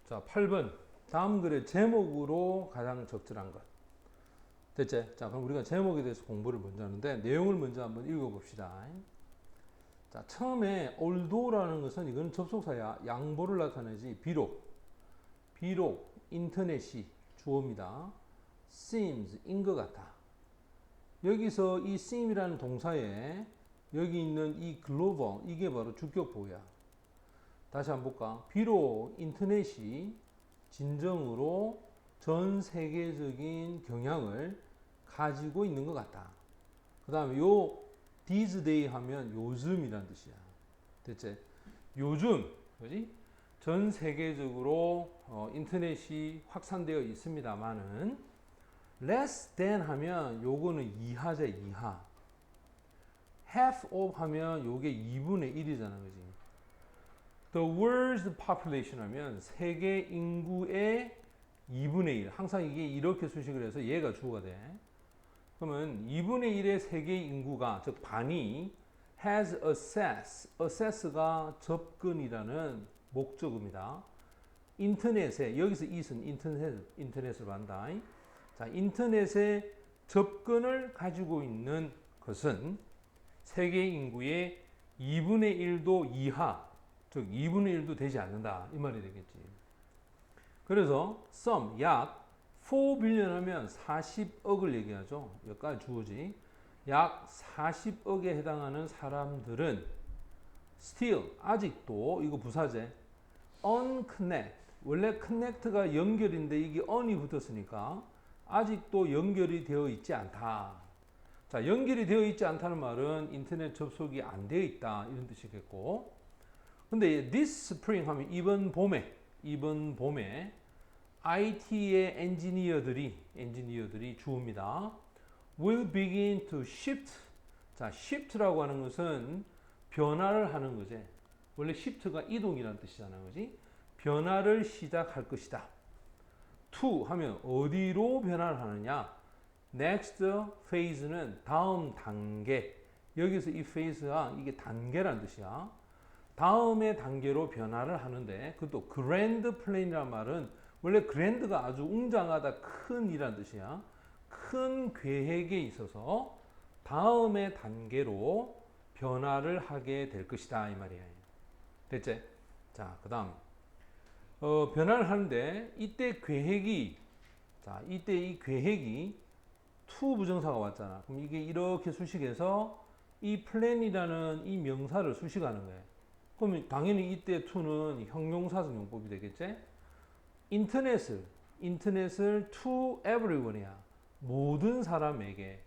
자, 8번. 다음 글의 제목으로 가장 적절한 것. 됐지? 자, 그럼 우리가 제목에 대해서 공부를 먼저 하는데 내용을 먼저 한번 읽어봅시다. 자, 처음에 although라는 것은 이건 접속사야. 양보를 나타내지. 비록 인터넷이 주어입니다. seems 인 것 같아. 여기서 이 seem이라는 동사에 여기 있는 이 글로벌 이게 바로 주격보호야. 다시 한번 볼까? 비록 인터넷이 진정으로 전 세계적인 경향을 가지고 있는 것 같다. 그 다음에 요 these day 하면 요즘이란 뜻이야. 됐지? 요즘, 그지? 전 세계적으로 인터넷이 확산되어 있습니다만은 less than 하면 요거는 이하죠, 이하. half of 하면 요게 2분의 1이잖아, 그지? The world's population 하면 세계 인구의 2분의 1. 항상 이게 이렇게 수식을 해서 얘가 주어가 돼. 그러면 2분의 1의 세계 인구가, 즉 반이 has access가 접근이라는 목적어입니다. 인터넷에, 여기서 it은 인터넷을 한다. 자, 인터넷에 접근을 가지고 있는 것은 세계 인구의 2분의 1도 이하, 즉 2분의 1도 되지 않는다 이 말이 되겠지. 그래서 sum 약 4빌리언 하면 40억을 얘기하죠. 여기까지 주어지. 약 40억에 해당하는 사람들은 still 아직도 이거 부사제 unconnect 원래 connect가 연결인데 이게 on이 붙었으니까 아직도 연결이 되어 있지 않다. 자, 연결이 되어 있지 않다는 말은 인터넷 접속이 안 되어 있다 이런 뜻이겠고, 근데 this spring 하면 이번 봄에 IT의 엔지니어들이 주어입니다. will begin to shift. 자, shift라고 하는 것은 변화를 하는 거지. 원래 shift가 이동이라는 뜻이잖아, 그지? 변화를 시작할 것이다. to 하면 어디로 변화를 하느냐? next phase는 다음 단계. 여기서 이 phase가 이게 단계라는 뜻이야. 다음의 단계로 변화를 하는데, 그것도 grand plan이라는 말은 원래 grand가 아주 웅장하다, 큰 이란 뜻이야. 큰 계획에 있어서 다음의 단계로 변화를 하게 될 것이다 이 말이야. 됐지? 자, 그 다음 변화를 하는데 이때 계획이, 자, 이때 이 계획이 to 부정사가 왔잖아. 그럼 이게 이렇게 수식해서 이 plan이라는 이 명사를 수식하는 거예요. 그러면 당연히 이때 to는 형용사적 용법이 되겠지? 인터넷을 to everyone이야. 모든 사람에게.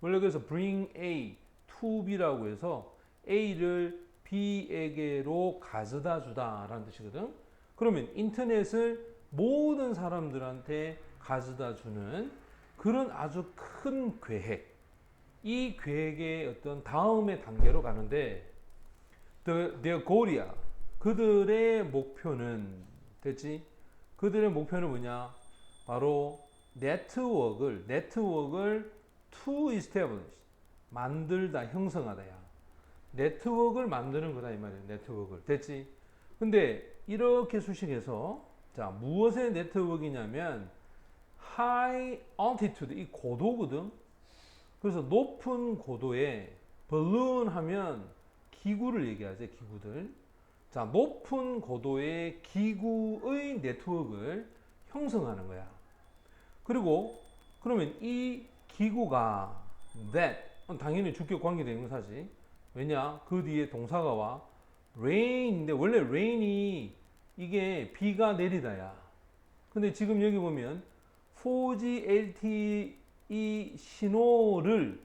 원래 그래서 bring A to B라고 해서 A를 B에게로 가져다 주다 라는 뜻이거든. 그러면 인터넷을 모든 사람들한테 가져다 주는 그런 아주 큰 계획. 이 계획의 어떤 다음의 단계로 가는데 their goal이야. 그들의 목표는, 됐지? 그들의 목표는 뭐냐? 바로 네트워크를 to establish, 만들다, 형성하다야. 네트워크를 만드는 거다 이 말이야. 네트워크를. 됐지? 근데 이렇게 수식해서, 자, 무엇의 네트워크이냐면 high altitude, 이 고도거든. 그래서 높은 고도에 balloon 하면 기구를 얘기하지, 기구들. 자, 높은 고도의 기구의 네트워크를 형성하는 거야. 그리고 그러면 이 기구가 that, 당연히 주격 관계되는 것이지. 왜냐? 그 뒤에 동사가 와. rain인데 원래 rain이 이게 비가 내리다야. 근데 지금 여기 보면 4G LTE 신호를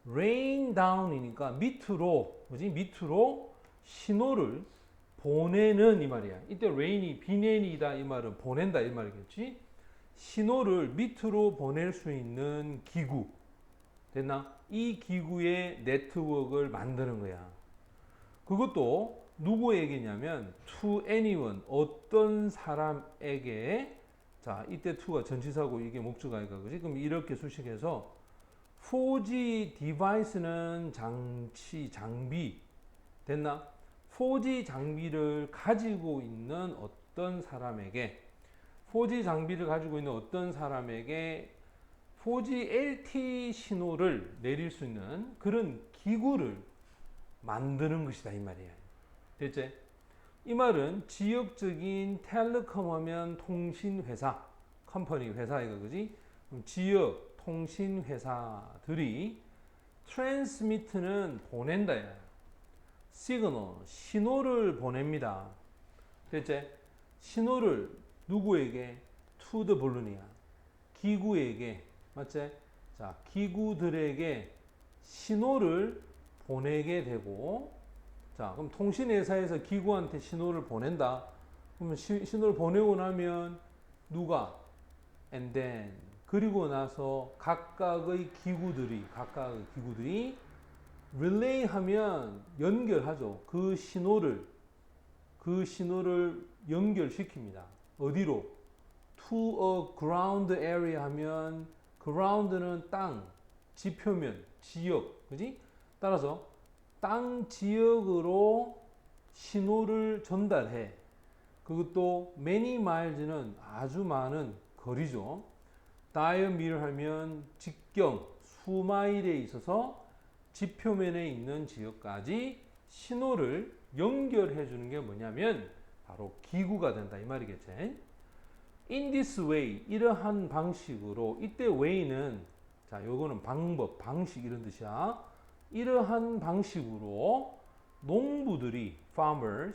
rain down이니까 밑으로, 뭐지? 밑으로 신호를 보내는 이 말이야. 이때 rain이 비 내리다 이 말은 보낸다 이 말이겠지. 신호를 밑으로 보낼 수 있는 기구. 됐나? 이 기구의 네트워크를 만드는 거야. 그것도 누구에게냐면 to anyone, 어떤 사람에게. 자, 이때 to가 전치사고 이게 목적어니까, 그지? 그럼 이렇게 수식해서 4G 디바이스는 장비. 됐나? 4G 장비를 가지고 있는 어떤 사람에게 4G 장비를 가지고 있는 어떤 사람에게 4G LTE 신호를 내릴 수 있는 그런 기구를 만드는 것이다 이 말이야. 됐지? 이 말은 지역적인 텔레콤 하면 통신회사, 컴퍼니 회사이가 그지? 지역 통신회사들이 트랜스미트는 보낸다야. 시그널, 신호를 보냅니다. 됐지? 신호를 누구에게? To the balloon이야. 기구에게. 맞지? 자, 기구들에게 신호를 보내게 되고, 자, 그럼 통신회사에서 기구한테 신호를 보낸다. 그러면 신호를 보내고 나면 누가? And then 그리고 나서 각각의 기구들이 relay 하면 연결하죠. 그 신호를 연결시킵니다. 어디로? To a ground area 하면 ground는 땅, 지표면, 지역, 그지? 따라서 땅 지역으로 신호를 전달해. 그것도 many miles는 아주 많은 거리죠. diameter 하면 직경, 수마일에 있어서 지표면에 있는 지역까지 신호를 연결해 주는 게 뭐냐면 바로 기구가 된다 이 말이겠지. In this way, 이러한 방식으로, 이때 way는 자, 요거는 방법, 방식 이런 뜻이야. 이러한 방식으로 농부들이 farmers,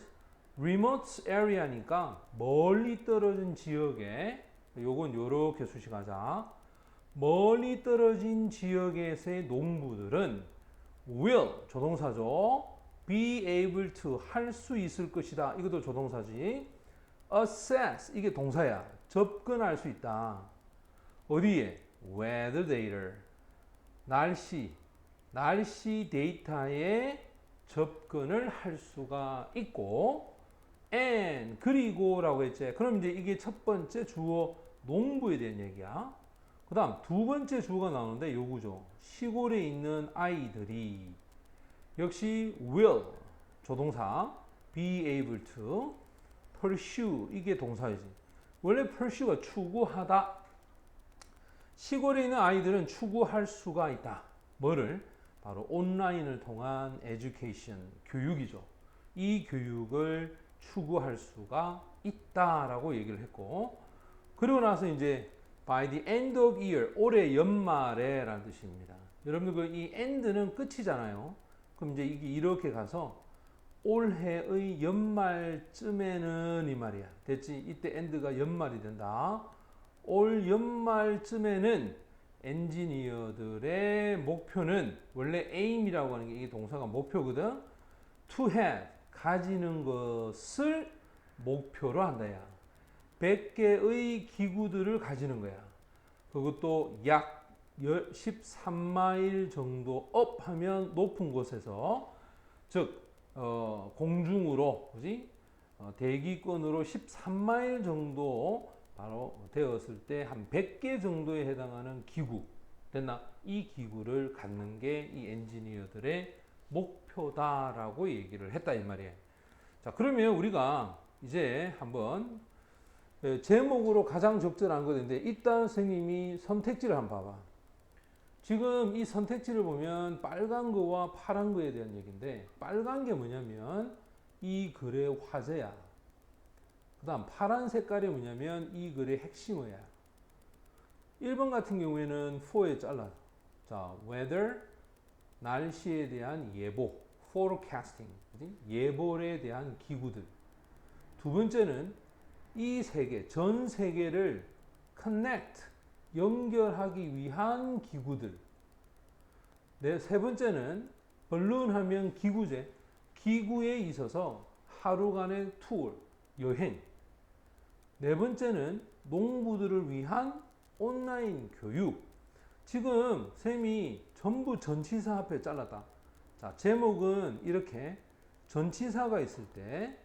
remote area니까 멀리 떨어진 지역에, 요건 요렇게 수식하자. 멀리 떨어진 지역에서의 농부들은 will, 조동사죠. be able to, 할 수 있을 것이다. 이것도 조동사지. assess, 이게 동사야. 접근할 수 있다. 어디에? weather data, 날씨 데이터에 접근을 할 수가 있고, and, 그리고라고 했지. 그럼 이제 이게 첫 번째 주어 농부에 대한 얘기야. 그 다음 두 번째 주어가 나오는데 요구죠. 시골에 있는 아이들이 역시 will, 조동사, be able to, pursue, 이게 동사이지. 원래 pursue가 추구하다. 시골에 있는 아이들은 추구할 수가 있다. 뭐를? 바로 온라인을 통한 education, 교육이죠. 이 교육을 추구할 수가 있다라고 얘기를 했고, 그리고 나서 이제 by the end of year, 올해 연말에 라는 뜻입니다. 여러분들 이 end는 끝이잖아요. 그럼 이제 이게 이렇게 가서 올해의 연말쯤에는 이 말이야. 됐지? 이때 end가 연말이 된다. 올 연말쯤에는 엔지니어들의 목표는, 원래 aim이라고 하는 게 이게 동사가 목표거든. to have, 가지는 것을 목표로 한다야. 100개의 기구들을 가지는 거야. 그것도 약 13마일 정도 업 하면 높은 곳에서, 즉 공중으로, 그지? 대기권으로 13마일 정도 바로 되었을 때 한 100개 정도에 해당하는 기구 됐나? 이 기구를 갖는 게 이 엔지니어들의 목표다라고 얘기를 했다 이 말이에요. 자, 그러면 우리가 이제 한번 제목으로 가장 적절한 것인데, 일단 선생님이 선택지를 한번 봐봐. 지금 이 선택지를 보면 빨간 거와 파란 거에 대한 얘기인데, 빨간 게 뭐냐면 이 글의 화제야. 그 다음 파란 색깔이 뭐냐면 이 글의 핵심어야. 1번 같은 경우에는 for에 잘라. 자, weather, 날씨에 대한 예보, forecasting, 예보에 대한 기구들. 두 번째는 이 세계, 전 세계를 connect, 연결하기 위한 기구들. 세 번째는 balloon 하면 기구제. 기구에 있어서 하루간의 투어, 여행. 네 번째는 농부들을 위한 온라인 교육. 지금 쌤이 전부 전치사 앞에 잘랐다. 자, 제목은 이렇게 전치사가 있을 때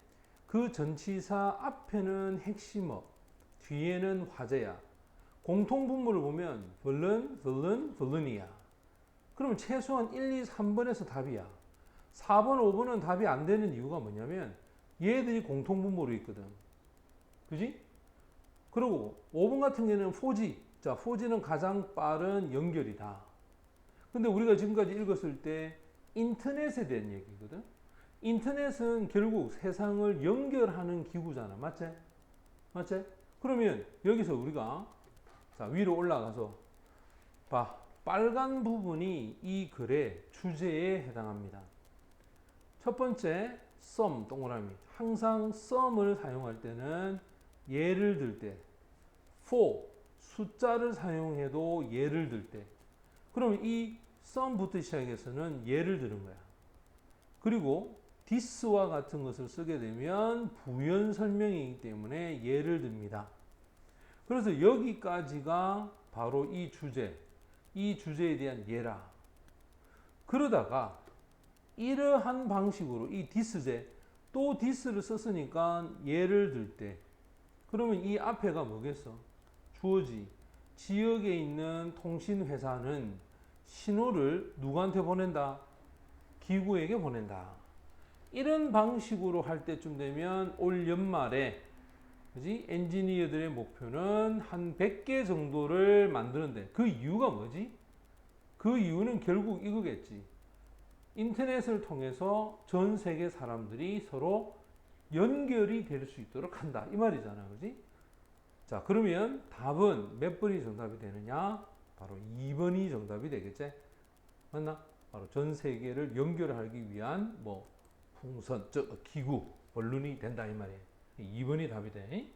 그 전치사 앞에는 핵심어, 뒤에는 화제야. 공통분모를 보면 balloon이야. 그럼 최소한 1, 2, 3번에서 답이야. 4번, 5번은 답이 안 되는 이유가 뭐냐면 얘들이 공통분모로 있거든. 그지? 그리고 5번 같은 경우는 4G. 자, 4G는 가장 빠른 연결이다. 근데 우리가 지금까지 읽었을 때 인터넷에 대한 얘기거든. 인터넷은 결국 세상을 연결하는 기구잖아. 맞지? 맞지? 그러면 여기서 우리가 자, 위로 올라가서 봐. 빨간 부분이 이 글의 주제에 해당합니다. 첫 번째, sum, 동그라미. 항상 sum을 사용할 때는 예를 들 때, for, 숫자를 사용해도 예를 들 때, 그럼 이 sum부터 시작해서는 예를 드는 거야. 그리고 this와 같은 것을 쓰게 되면 부연 설명이기 때문에 예를 듭니다. 그래서 여기까지가 바로 이 주제에 대한 예라. 그러다가 이러한 방식으로 이 this제, 또 this를 썼으니까 예를 들 때, 그러면 이 앞에가 뭐겠어? 주어지. 지역에 있는 통신회사는 신호를 누구한테 보낸다? 기구에게 보낸다. 이런 방식으로 할 때쯤 되면 올 연말에 그지? 엔지니어들의 목표는 한 100개 정도를 만드는데 그 이유가 뭐지? 그 이유는 결국 이거겠지. 인터넷을 통해서 전 세계 사람들이 서로 연결이 될 수 있도록 한다. 이 말이잖아. 그지? 자, 그러면 답은 몇 번이 정답이 되느냐? 바로 2번이 정답이 되겠지? 맞나? 바로 전 세계를 연결하기 위한 뭐 풍선, 기구, 벌룬이 된다 이 말이에요. 2번이 답이 돼.